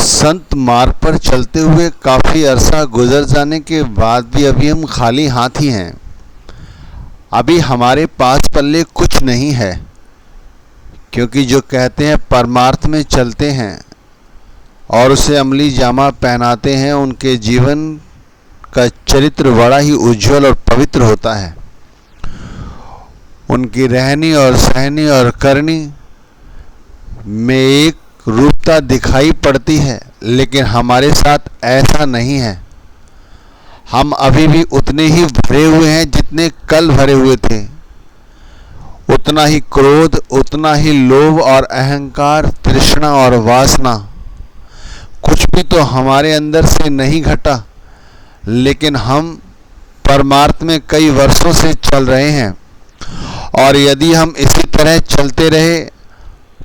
संत मार्ग पर चलते हुए काफ़ी अरसा गुजर जाने के बाद भी अभी हम खाली हाथ ही हैं। अभी हमारे पास पल्ले कुछ नहीं है, क्योंकि जो कहते हैं परमार्थ में चलते हैं और उसे अमली जामा पहनाते हैं, उनके जीवन का चरित्र बड़ा ही उज्जवल और पवित्र होता है। उनकी रहनी और सहनी और करनी में एक रूपता दिखाई पड़ती है, लेकिन हमारे साथ ऐसा नहीं है। हम अभी भी उतने ही भरे हुए हैं जितने कल भरे हुए थे। उतना ही क्रोध, उतना ही लोभ और अहंकार, तृष्णा और वासना, कुछ भी तो हमारे अंदर से नहीं घटा। लेकिन हम परमार्थ में कई वर्षों से चल रहे हैं, और यदि हम इसी तरह चलते रहे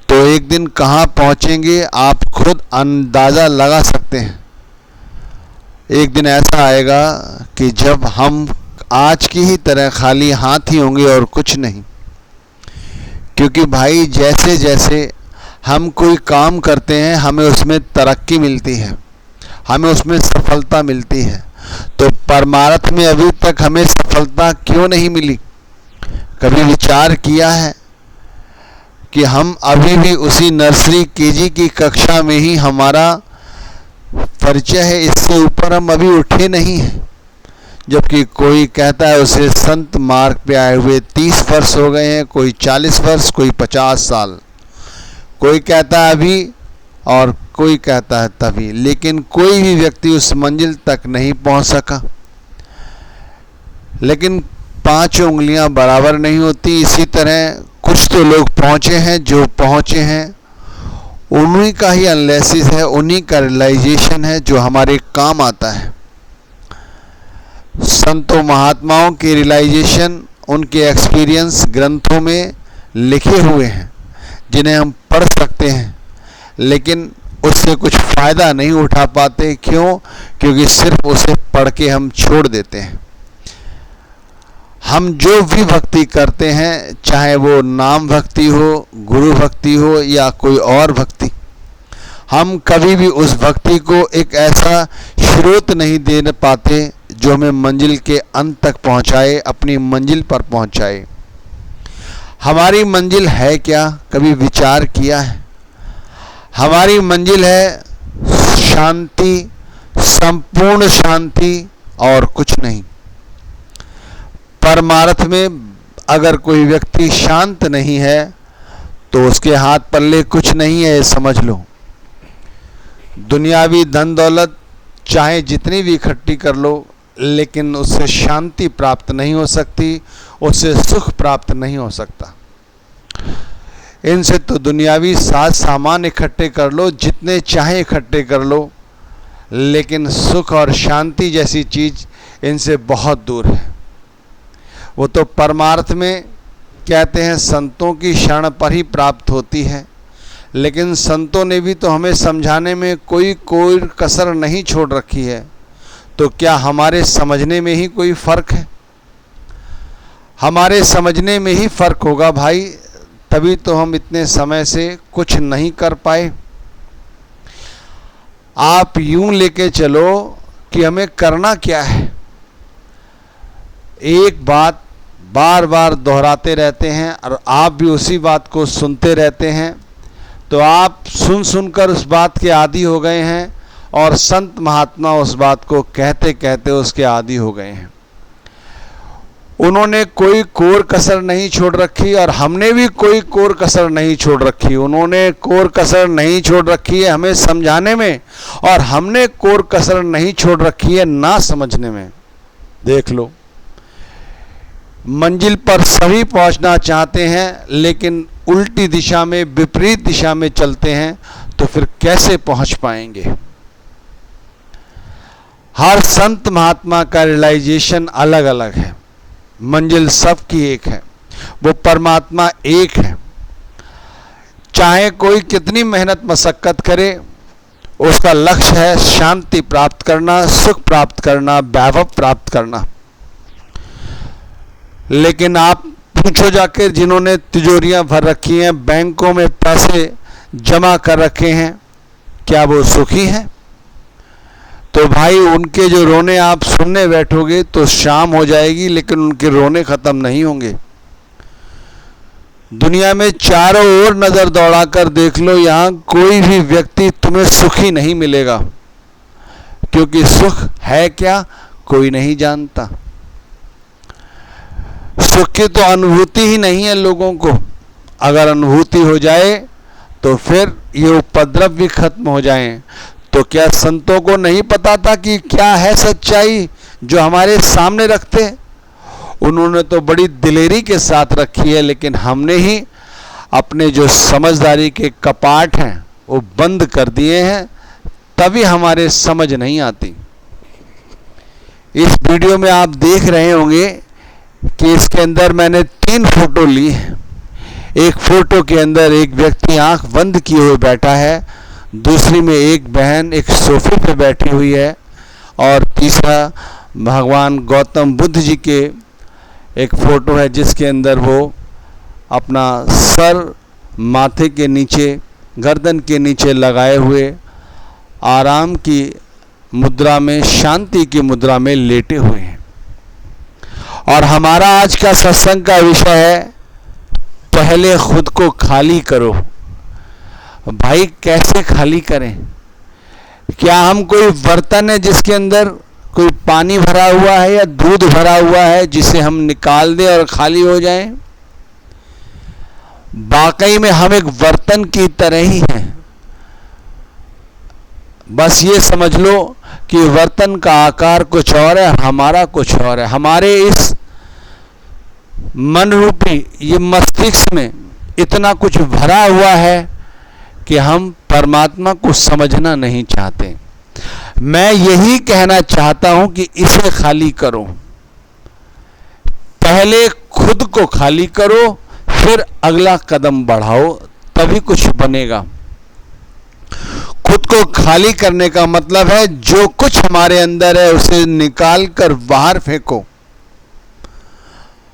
तो एक दिन कहाँ पहुँचेंगे आप खुद अंदाज़ा लगा सकते हैं। एक दिन ऐसा आएगा कि जब हम आज की ही तरह खाली हाथ ही होंगे और कुछ नहीं। क्योंकि भाई जैसे जैसे हम कोई काम करते हैं हमें उसमें तरक्की मिलती है, हमें उसमें सफलता मिलती है। तो परमार्थ में अभी तक हमें सफलता क्यों नहीं मिली? कभी विचार किया है कि हम अभी भी उसी नर्सरी केजी की कक्षा में ही हमारा परिचय है, इससे ऊपर हम अभी उठे नहीं हैं। जबकि कोई कहता है उसे संत मार्ग पे आए हुए 30 वर्ष हो गए हैं, कोई 40 वर्ष, कोई 50 साल, कोई कहता है अभी और कोई कहता है तभी, लेकिन कोई भी व्यक्ति उस मंजिल तक नहीं पहुंच सका। लेकिन 5 उंगलियां बराबर नहीं होती। इसी तरह कुछ तो लोग पहुंचे हैं, जो पहुंचे हैं उन्हीं का ही एनालिसिस है, उन्हीं का रियलाइजेशन है जो हमारे काम आता है। संतों महात्माओं के रियलाइजेशन, उनके एक्सपीरियंस ग्रंथों में लिखे हुए हैं, जिन्हें हम पढ़ सकते हैं, लेकिन उससे कुछ फ़ायदा नहीं उठा पाते। क्यों? क्योंकि सिर्फ उसे पढ़ के हम छोड़ देते हैं। हम जो भी भक्ति करते हैं, चाहे वो नाम भक्ति हो, गुरु भक्ति हो या कोई और भक्ति, हम कभी भी उस भक्ति को एक ऐसा स्रोत नहीं दे पाते जो हमें मंजिल के अंत तक पहुंचाए, अपनी मंजिल पर पहुंचाए। हमारी मंजिल है क्या? कभी विचार किया है? हमारी मंजिल है शांति, संपूर्ण शांति और कुछ नहीं। परमार्थ में अगर कोई व्यक्ति शांत नहीं है तो उसके हाथ पल्ले कुछ नहीं है, समझ लो। दुनियावी धन दौलत चाहे जितनी भी इकट्ठी कर लो, लेकिन उससे शांति प्राप्त नहीं हो सकती, उससे सुख प्राप्त नहीं हो सकता। इनसे तो दुनियावी साज सामान इकट्ठे कर लो, जितने चाहे इकट्ठे कर लो, लेकिन सुख और शांति जैसी चीज़ इनसे बहुत दूर है। वो तो परमार्थ में कहते हैं संतों की शरण पर ही प्राप्त होती है, लेकिन संतों ने भी तो हमें समझाने में कोई कसर नहीं छोड़ रखी है। तो क्या हमारे समझने में ही कोई फ़र्क है? हमारे समझने में ही फ़र्क होगा भाई, तभी तो हम इतने समय से कुछ नहीं कर पाए। आप यूं लेके चलो कि हमें करना क्या है। एक बात बार बार दोहराते रहते हैं और आप भी उसी बात को सुनते रहते हैं, तो आप सुन सुनकर उस बात के आदी हो गए हैं, और संत महात्मा उस बात को कहते कहते उसके आदी हो गए हैं। उन्होंने कोई कोर कसर नहीं छोड़ रखी और हमने भी कोई कोर कसर नहीं छोड़ रखी। उन्होंने कोर कसर नहीं छोड़ रखी है हमें समझाने में, और हमने कोर कसर नहीं छोड़ रखी है ना समझने में। देख लो, मंजिल पर सभी पहुंचना चाहते हैं, लेकिन उल्टी दिशा में, विपरीत दिशा में चलते हैं, तो फिर कैसे पहुंच पाएंगे? हर संत महात्मा का रियलाइजेशन अलग अलग है, मंजिल सबकी एक है, वो परमात्मा एक है। चाहे कोई कितनी मेहनत मशक्कत करे, उसका लक्ष्य है शांति प्राप्त करना, सुख प्राप्त करना, वैभव प्राप्त करना। लेकिन आप पूछो जाकर जिन्होंने तिजोरियां भर रखी हैं, बैंकों में पैसे जमा कर रखे हैं, क्या वो सुखी है? तो भाई उनके जो रोने आप सुनने बैठोगे तो शाम हो जाएगी, लेकिन उनके रोने खत्म नहीं होंगे। दुनिया में चारों ओर नजर दौड़ाकर देख लो, यहां कोई भी व्यक्ति तुम्हें सुखी नहीं मिलेगा, क्योंकि सुख है क्या कोई नहीं जानता। सुख की तो अनुभूति ही नहीं है लोगों को। अगर अनुभूति हो जाए तो फिर ये उपद्रव भी खत्म हो जाएं। तो क्या संतों को नहीं पता था कि क्या है सच्चाई जो हमारे सामने रखते? उन्होंने तो बड़ी दिलेरी के साथ रखी है, लेकिन हमने ही अपने जो समझदारी के कपाट हैं वो बंद कर दिए हैं, तभी हमारे समझ नहीं आती। इस वीडियो में आप देख रहे होंगे कि इसके अंदर मैंने 3 फोटो ली है। एक फोटो के अंदर एक व्यक्ति आंख बंद किए हुए बैठा है, दूसरी में एक बहन एक सोफे पे बैठी हुई है, और तीसरा भगवान गौतम बुद्ध जी के एक फोटो है जिसके अंदर वो अपना सर माथे के नीचे, गर्दन के नीचे लगाए हुए आराम की मुद्रा में, शांति की मुद्रा में लेटे हुए हैं। और हमारा आज का सत्संग का विषय है, पहले खुद को खाली करो। भाई कैसे खाली करें? क्या हम कोई बर्तन है जिसके अंदर कोई पानी भरा हुआ है या दूध भरा हुआ है जिसे हम निकाल दें और खाली हो जाएं? वाकई में हम एक बर्तन की तरह ही हैं। बस ये समझ लो कि बर्तन का आकार कुछ और है, हमारा कुछ और है। हमारे इस मन रूपी ये मस्तिष्क में इतना कुछ भरा हुआ है कि हम परमात्मा को समझना नहीं चाहते। मैं यही कहना चाहता हूं कि इसे खाली करो। पहले खुद को खाली करो, फिर अगला कदम बढ़ाओ, तभी कुछ बनेगा। खुद को खाली करने का मतलब है जो कुछ हमारे अंदर है उसे निकाल कर बाहर फेंको।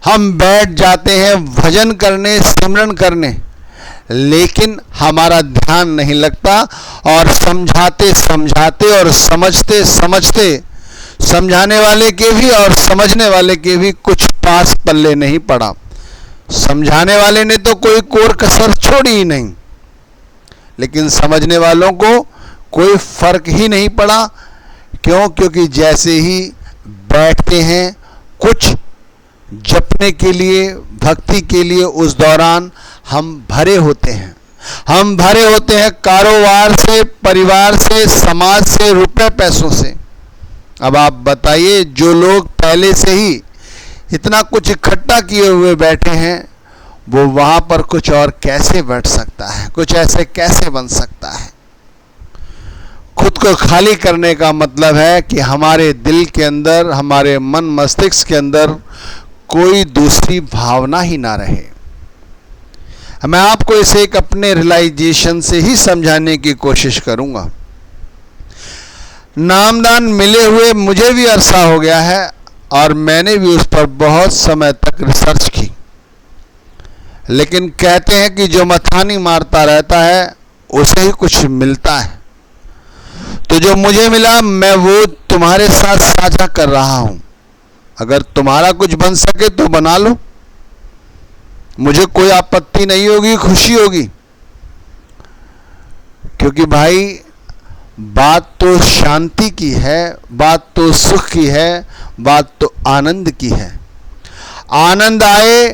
हम बैठ जाते हैं भजन करने, सिमरन करने, लेकिन हमारा ध्यान नहीं लगता, और समझाते समझाते और समझते समझते समझाने वाले के भी और समझने वाले के भी कुछ पास पल्ले नहीं पड़ा। समझाने वाले ने तो कोई कोर कसर छोड़ी ही नहीं, लेकिन समझने वालों को कोई फर्क ही नहीं पड़ा। क्यों? क्योंकि जैसे ही बैठते हैं कुछ जपने के लिए, भक्ति के लिए, उस दौरान हम भरे होते हैं। हम भरे होते हैं कारोबार से, परिवार से, समाज से, रुपए पैसों से। अब आप बताइए, जो लोग पहले से ही इतना कुछ इकट्ठा किए हुए बैठे हैं, वो वहां पर कुछ और कैसे बैठ सकता है? कुछ ऐसे कैसे बन सकता है? खुद को खाली करने का मतलब है कि हमारे दिल के अंदर, हमारे मन मस्तिष्क के अंदर कोई दूसरी भावना ही ना रहे। मैं आपको इसे एक अपने रियलाइजेशन से ही समझाने की कोशिश करूंगा। नामदान मिले हुए मुझे भी अरसा हो गया है, और मैंने भी उस पर बहुत समय तक रिसर्च की, लेकिन कहते हैं कि जो मथानी मारता रहता है उसे ही कुछ मिलता है। तो जो मुझे मिला मैं वो तुम्हारे साथ साझा कर रहा हूं। अगर तुम्हारा कुछ बन सके तो बना लो, मुझे कोई आपत्ति नहीं होगी, खुशी होगी। क्योंकि भाई बात तो शांति की है, बात तो सुख की है, बात तो आनंद की है। आनंद आए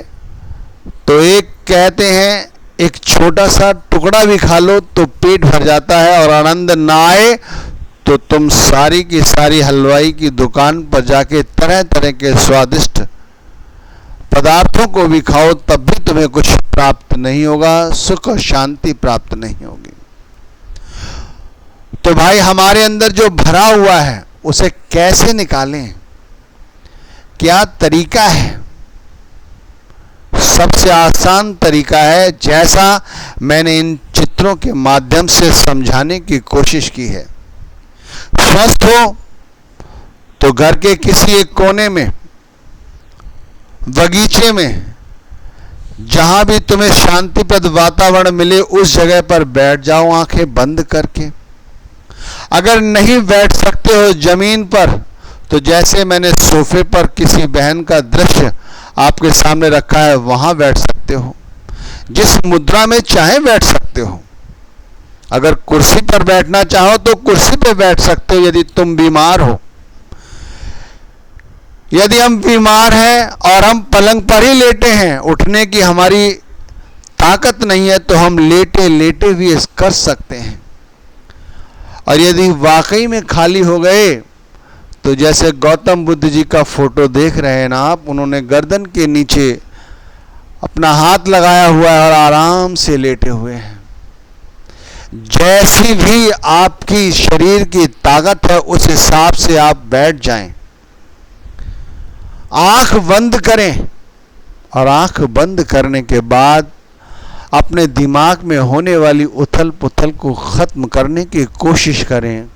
तो एक कहते हैं एक छोटा सा टुकड़ा भी खा लो तो पेट भर जाता है, और आनंद ना आए तो तुम सारी की सारी हलवाई की दुकान पर जाके तरह तरह के स्वादिष्ट पदार्थों को भी खाओ, तब भी तुम्हें कुछ प्राप्त नहीं होगा, सुख और शांति प्राप्त नहीं होगी। तो भाई हमारे अंदर जो भरा हुआ है उसे कैसे निकालें? क्या तरीका है? सबसे आसान तरीका है, जैसा मैंने इन चित्रों के माध्यम से समझाने की कोशिश की है। स्वस्थ हो तो घर के किसी एक कोने में, बगीचे में, जहां भी तुम्हें शांतिप्रद वातावरण मिले उस जगह पर बैठ जाओ आंखें बंद करके। अगर नहीं बैठ सकते हो जमीन पर, तो जैसे मैंने सोफे पर किसी बहन का दृश्य आपके सामने रखा है वहां बैठ सकते हो। जिस मुद्रा में चाहे बैठ सकते हो। अगर कुर्सी पर बैठना चाहो तो कुर्सी पर बैठ सकते हो यदि तुम बीमार हो। यदि हम बीमार हैं और हम पलंग पर ही लेटे हैं, उठने की हमारी ताकत नहीं है, तो हम लेटे लेटे भी कर सकते हैं। और यदि वाकई में खाली हो गए, तो जैसे गौतम बुद्ध जी का फोटो देख रहे हैं ना आप, उन्होंने गर्दन के नीचे अपना हाथ लगाया हुआ है और आराम से लेटे हुए हैं। जैसी भी आपकी शरीर की ताकत है उस हिसाब से आप बैठ जाएं। आंख बंद करें और आंख बंद करने के बाद अपने दिमाग में होने वाली उथल पुथल को खत्म करने की कोशिश करें।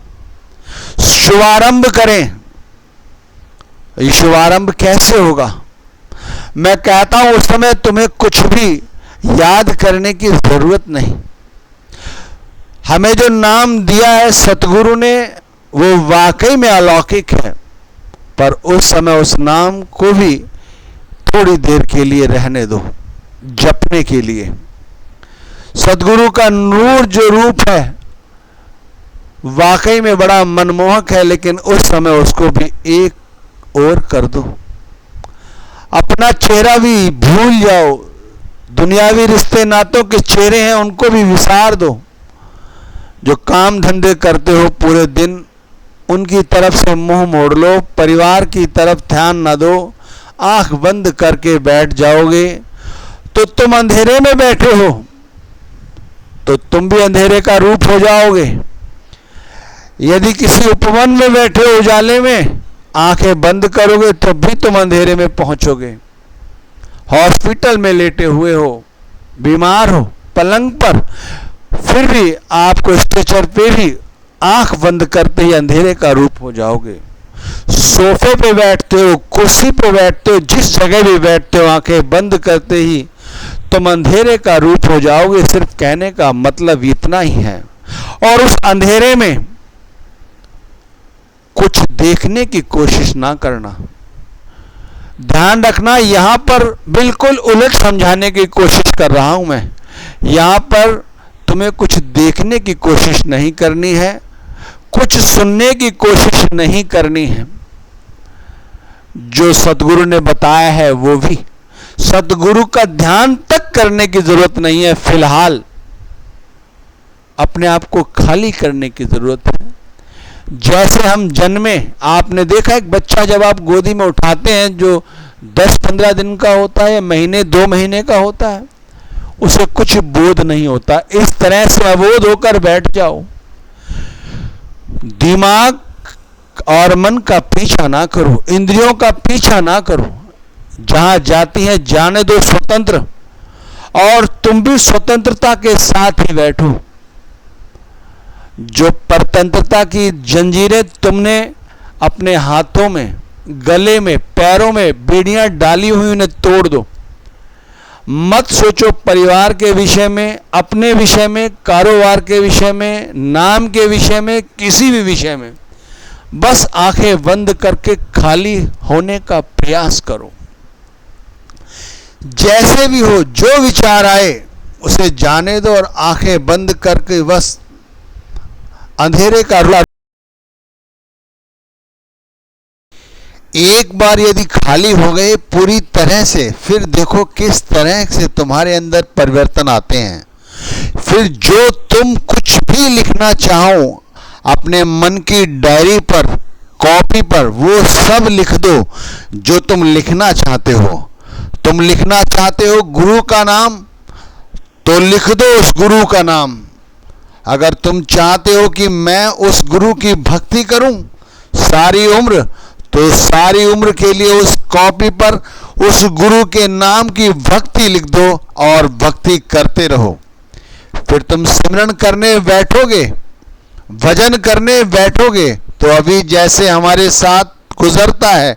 शुभारंभ करें। ये शुभारंभ कैसे होगा? मैं कहता हूं उस समय तुम्हें कुछ भी याद करने की जरूरत नहीं। हमें जो नाम दिया है सतगुरु ने, वो वाकई में अलौकिक है, पर उस समय उस नाम को भी थोड़ी देर के लिए रहने दो, जपने के लिए। सतगुरु का नूर जो रूप है वाकई में बड़ा मनमोहक है, लेकिन उस समय उसको भी एक ओर कर दो। अपना चेहरा भी भूल जाओ। दुनियावी रिश्ते नातों के चेहरे हैं उनको भी विसार दो। जो काम धंधे करते हो पूरे दिन, उनकी तरफ से मुंह मोड़ लो। परिवार की तरफ ध्यान न दो। आंख बंद करके बैठ जाओगे तो तुम अंधेरे में बैठे हो, तो तुम भी अंधेरे का रूप हो जाओगे। यदि किसी उपवन में बैठे हो उजाले में, आंखें बंद करोगे तो भी तुम अंधेरे में पहुंचोगे। हॉस्पिटल में लेटे हुए हो, बीमार हो, पलंग पर, फिर भी आपको स्ट्रेचर पे भी आंख बंद करते ही अंधेरे का रूप हो जाओगे। सोफे पे बैठते हो, कुर्सी पे बैठते हो, जिस जगह भी बैठते हो, आंखें बंद करते ही तुम अंधेरे का रूप हो जाओगे। सिर्फ कहने का मतलब इतना ही है। और उस अंधेरे में कुछ देखने की कोशिश ना करना। ध्यान रखना, यहां पर बिल्कुल उलट समझाने की कोशिश कर रहा हूं मैं। यहां पर तुम्हें कुछ देखने की कोशिश नहीं करनी है, कुछ सुनने की कोशिश नहीं करनी है। जो सतगुरु ने बताया है वो भी, सतगुरु का ध्यान तक करने की जरूरत नहीं है। फिलहाल अपने आप को खाली करने की जरूरत है। जैसे हम जन्मे, आपने देखा एक बच्चा जब आप गोदी में उठाते हैं जो 10-15 दिन का होता है, महीने 2 महीने का होता है, उसे कुछ बोध नहीं होता। इस तरह से अबोध होकर बैठ जाओ। दिमाग और मन का पीछा ना करो, इंद्रियों का पीछा ना करो। जहां जाती है जाने दो स्वतंत्र, और तुम भी स्वतंत्रता के साथ ही बैठो। जो परतंत्रता की जंजीरें तुमने अपने हाथों में, गले में, पैरों में बेड़ियां डाली हुई, उन्हें तोड़ दो। मत सोचो परिवार के विषय में, अपने विषय में, कारोबार के विषय में, नाम के विषय में, किसी भी विषय में। बस आंखें बंद करके खाली होने का प्रयास करो। जैसे भी हो, जो विचार आए उसे जाने दो और आंखें बंद करके बस अंधेरे का रुला। एक बार यदि खाली हो गए पूरी तरह से, फिर देखो किस तरह से तुम्हारे अंदर परिवर्तन आते हैं। फिर जो तुम कुछ भी लिखना चाहो अपने मन की डायरी पर, कॉपी पर, वो सब लिख दो जो तुम लिखना चाहते हो। तुम लिखना चाहते हो गुरु का नाम, तो लिख दो उस गुरु का नाम। अगर तुम चाहते हो कि मैं उस गुरु की भक्ति करूं सारी उम्र, तो सारी उम्र के लिए उस कॉपी पर उस गुरु के नाम की भक्ति लिख दो और भक्ति करते रहो। फिर तुम सिमरन करने बैठोगे, भजन करने बैठोगे, तो अभी जैसे हमारे साथ गुजरता है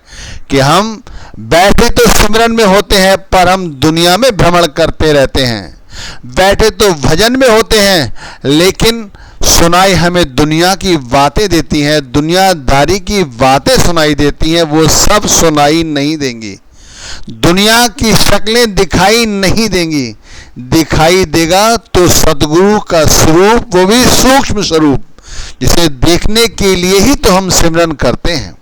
कि हम बैठे तो सिमरन में होते हैं, पर हम दुनिया में भ्रमण करते रहते हैं। बैठे तो भजन में होते हैं, लेकिन सुनाई हमें दुनिया की बातें देती हैं, दुनियादारी की बातें सुनाई देती हैं, वो सब सुनाई नहीं देंगी। दुनिया की शक्लें दिखाई नहीं देंगी। दिखाई देगा तो सद्गुरु का स्वरूप, वो भी सूक्ष्म स्वरूप, जिसे देखने के लिए ही तो हम सिमरन करते हैं।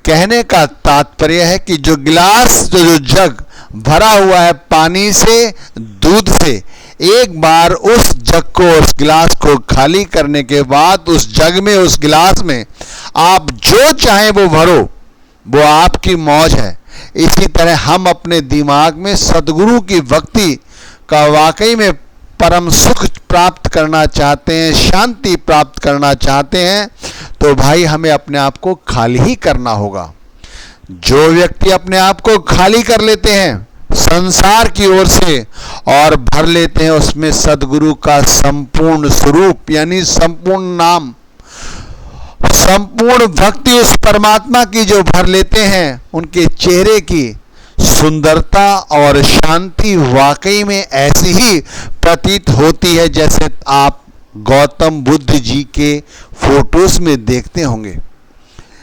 कहने का तात्पर्य है कि जो गिलास, जो जग भरा हुआ है पानी से, दूध से, एक बार उस जग को, उस गिलास को खाली करने के बाद उस जग में, उस गिलास में आप जो चाहें वो भरो, वो आपकी मौज है। इसी तरह हम अपने दिमाग में सद्गुरु की भक्ति का वाकई में परम सुख प्राप्त करना चाहते हैं, शांति प्राप्त करना चाहते हैं, तो भाई हमें अपने आप को खाली ही करना होगा। जो व्यक्ति अपने आप को खाली कर लेते हैं संसार की ओर से और भर लेते हैं उसमें सद्गुरु का संपूर्ण स्वरूप, यानी संपूर्ण नाम, संपूर्ण भक्ति उस परमात्मा की जो भर लेते हैं, उनके चेहरे की सुंदरता और शांति वाकई में ऐसी ही प्रतीत होती है जैसे आप गौतम बुद्ध जी के फोटोज में देखते होंगे।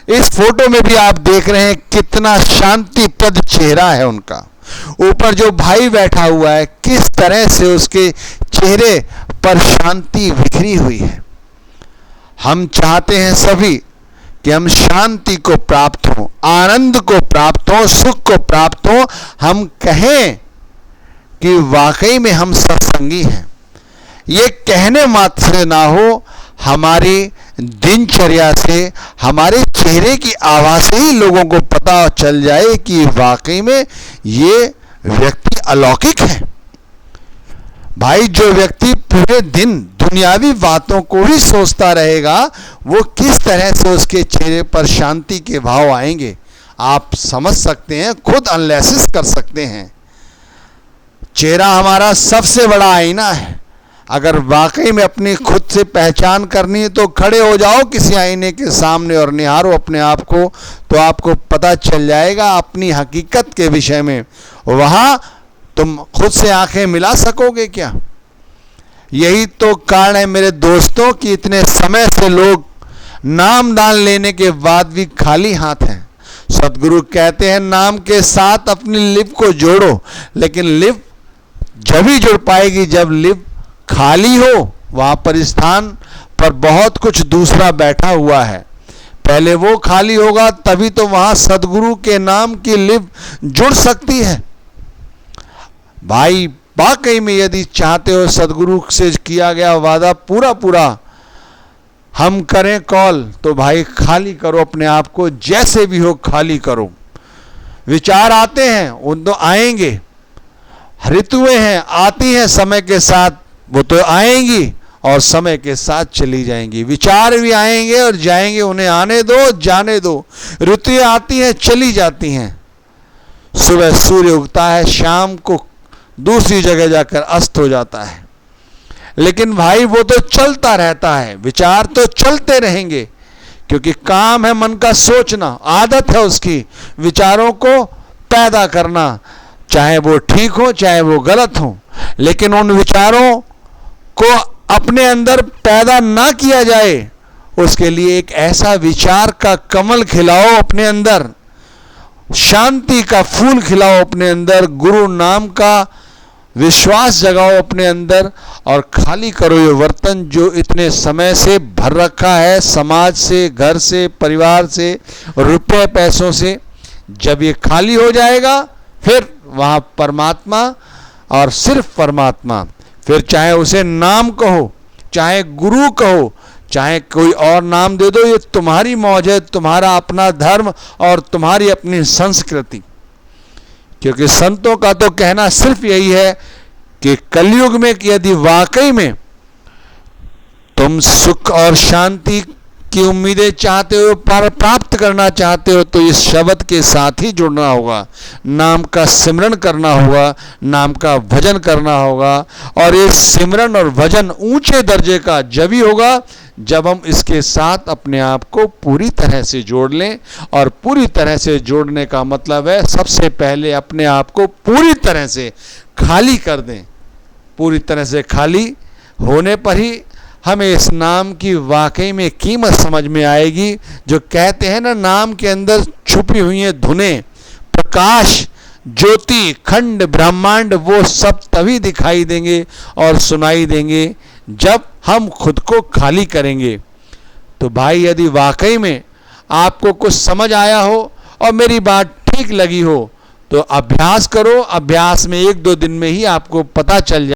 इस फोटो में भी आप देख रहे हैं कितना शांतिप्रद चेहरा है उनका। ऊपर जो भाई बैठा हुआ है, किस तरह से उसके चेहरे पर शांति बिखरी हुई है। हम चाहते हैं सभी कि हम शांति को प्राप्त हो, आनंद को प्राप्त हो, सुख को प्राप्त हो। हम कहें कि वाकई में हम सत्संगी हैं। ये कहने मात्र से ना हो, हमारी दिनचर्या से, हमारे चेहरे की आवाज से ही लोगों को पता चल जाए कि वाकई में ये व्यक्ति अलौकिक है। भाई जो व्यक्ति पूरे दिन दुनियावी बातों को ही सोचता रहेगा, वो किस तरह से उसके चेहरे पर शांति के भाव आएंगे आप समझ सकते हैं, खुद एनालिसिस कर सकते हैं। चेहरा हमारा सबसे बड़ा आईना है। अगर वाकई में अपनी खुद से पहचान करनी है तो खड़े हो जाओ किसी आईने के सामने और निहारो अपने आप को, तो आपको पता चल जाएगा अपनी हकीकत के विषय में। वहाँ तुम खुद से आंखें मिला सकोगे क्या? यही तो कारण है मेरे दोस्तों कि इतने समय से लोग नाम दान लेने के बाद भी खाली हाथ हैं। सद्गुरु कहते हैं नाम के साथ अपनी लिप को जोड़ो, लेकिन लिप जब ही जुड़ पाएगी जब लिप खाली हो। वहां पर स्थान पर बहुत कुछ दूसरा बैठा हुआ है, पहले वो खाली होगा तभी तो वहां सद्गुरु के नाम की लिप जुड़ सकती है। भाई वाकई में यदि चाहते हो सद्गुरु से किया गया वादा पूरा पूरा हम करें कॉल, तो भाई खाली करो अपने आप को, जैसे भी हो खाली करो। विचार आते हैं उन तो आएंगे, ऋतुएं हैं आती हैं समय के साथ, वो तो आएंगी और समय के साथ चली जाएंगी। विचार भी आएंगे और जाएंगे, उन्हें आने दो जाने दो। ऋतुएं आती हैं चली जाती हैं। सुबह सूर्य उगता है, शाम को दूसरी जगह जाकर अस्त हो जाता है, लेकिन भाई वो तो चलता रहता है। विचार तो चलते रहेंगे क्योंकि काम है मन का सोचना, आदत है उसकी विचारों को पैदा करना, चाहे वो ठीक हो चाहे वो गलत हो। लेकिन उन विचारों को अपने अंदर पैदा ना किया जाए, उसके लिए एक ऐसा विचार का कमल खिलाओ अपने अंदर, शांति का फूल खिलाओ अपने अंदर, गुरु नाम का विश्वास जगाओ अपने अंदर और खाली करो ये बर्तन जो इतने समय से भर रखा है समाज से, घर से, परिवार से, रुपए पैसों से। जब ये खाली हो जाएगा फिर वहाँ परमात्मा और सिर्फ परमात्मा, फिर चाहे उसे नाम कहो, चाहे गुरु कहो, चाहे कोई और नाम दे दो, ये तुम्हारी मौज है, तुम्हारा अपना धर्म और तुम्हारी अपनी संस्कृति। क्योंकि संतों का तो कहना सिर्फ यही है कि कलयुग में यदि वाकई में तुम सुख और शांति की उम्मीदें चाहते हो, पर प्राप्त करना चाहते हो, तो इस शब्द के साथ ही जुड़ना होगा, नाम का सिमरन करना होगा, नाम का भजन करना होगा। और ये सिमरन और भजन ऊंचे दर्जे का जब ही होगा जब हम इसके साथ अपने आप को पूरी तरह से जोड़ लें। और पूरी तरह से जोड़ने का मतलब है सबसे पहले अपने आप को पूरी तरह से खाली कर दें। पूरी तरह से खाली होने पर ही हमें इस नाम की वाकई में कीमत समझ में आएगी। जो कहते हैं ना, नाम के अंदर छुपी हुई है धुनें, प्रकाश, ज्योति, खंड, ब्रह्मांड, वो सब तभी दिखाई देंगे और सुनाई देंगे जब हम खुद को खाली करेंगे। तो भाई, यदि वाकई में आपको कुछ समझ आया हो और मेरी बात ठीक लगी हो तो अभ्यास करो। अभ्यास में 1-2 दिन में ही आपको पता चल जाए